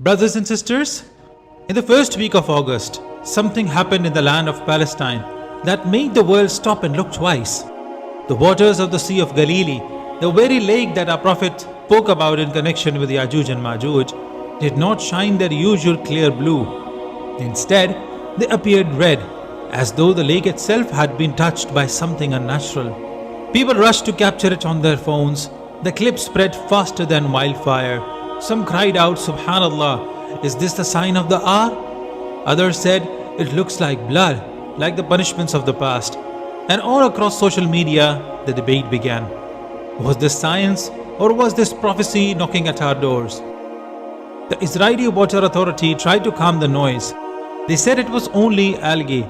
Brothers and sisters, in the first week of August, something happened in the land of Palestine that made the world stop and look twice. The waters of the Sea of Galilee, the very lake that our Prophet spoke about in connection with Ya'juj and Ma'juj, did not shine their usual clear blue. Instead, they appeared red, as though the lake itself had been touched by something unnatural. People rushed to capture it on their phones. The clip spread faster than wildfire. Some cried out, "Subhanallah, is this the sign of the hour?" Others said, "It looks like blood, like the punishments of the past." And all across social media, the debate began. Was this science or was this prophecy knocking at our doors? The Israeli Water Authority tried to calm the noise. They said it was only algae,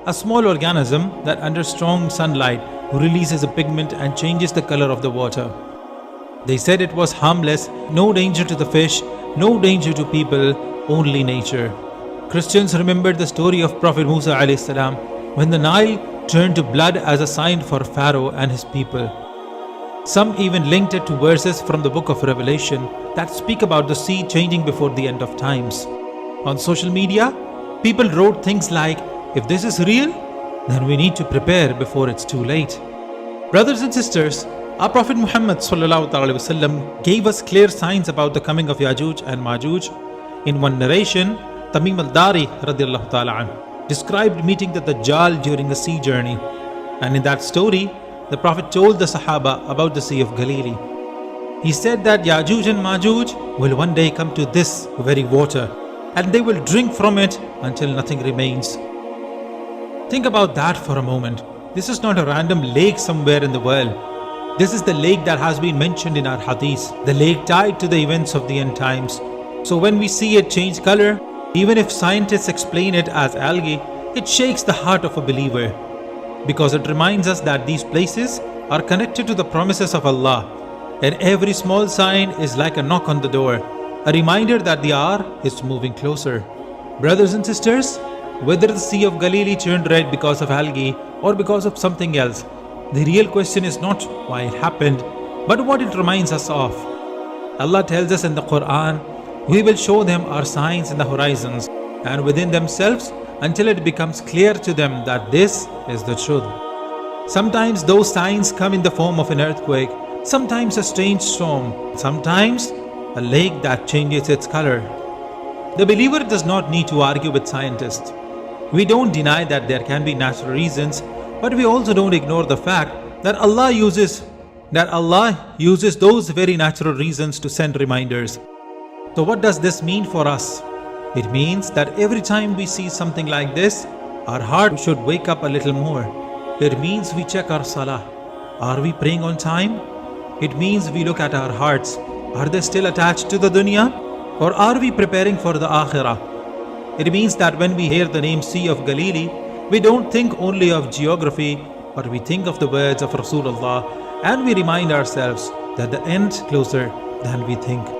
a small organism that under strong sunlight releases a pigment and changes the color of the water. They said it was harmless, no danger to the fish, no danger to people, only nature. Christians remembered the story of Prophet Musa alayhi salam when the Nile turned to blood as a sign for Pharaoh and his people. Some even linked it to verses from the book of Revelation that speak about the sea changing before the end of times. On social media, people wrote things like, "If this is real, then we need to prepare before it's too late." Brothers and sisters, our Prophet Muhammad ﷺ gave us clear signs about the coming of Ya'juj and Ma'juj. In one narration, Tamim al-Dari radiallahu ta'ala anhu described meeting the Dajjal during a sea journey. And in that story, the Prophet told the Sahaba about the Sea of Galilee. He said that Ya'juj and Ma'juj will one day come to this very water, and they will drink from it until nothing remains. Think about that for a moment. This is not a random lake somewhere in the world. This is the lake that has been mentioned in our hadith, the lake tied to the events of the end times. So when we see it change color, even if scientists explain it as algae, it shakes the heart of a believer, because it reminds us that these places are connected to the promises of Allah, and every small sign is like a knock on the door, a reminder that the hour is moving closer. Brothers and sisters, whether the Sea of Galilee turned red because of algae or because of something else, the real question is not why it happened, but what it reminds us of. Allah tells us in the Quran, "We will show them our signs in the horizons and within themselves until it becomes clear to them that this is the truth." Sometimes those signs come in the form of an earthquake, sometimes a strange storm, sometimes a lake that changes its color. The believer does not need to argue with scientists. We don't deny that there can be natural reasons, but we also don't ignore the fact that Allah uses those very natural reasons to send reminders. So what does this mean for us? It means that every time we see something like this, our heart should wake up a little more. It means we check our salah. Are we praying on time? It means we look at our hearts. Are they still attached to the dunya? Or are we preparing for the akhirah? It means that when we hear the name Sea of Galilee, we don't think only of geography, but we think of the words of Rasulullah, and we remind ourselves that the end is closer than we think.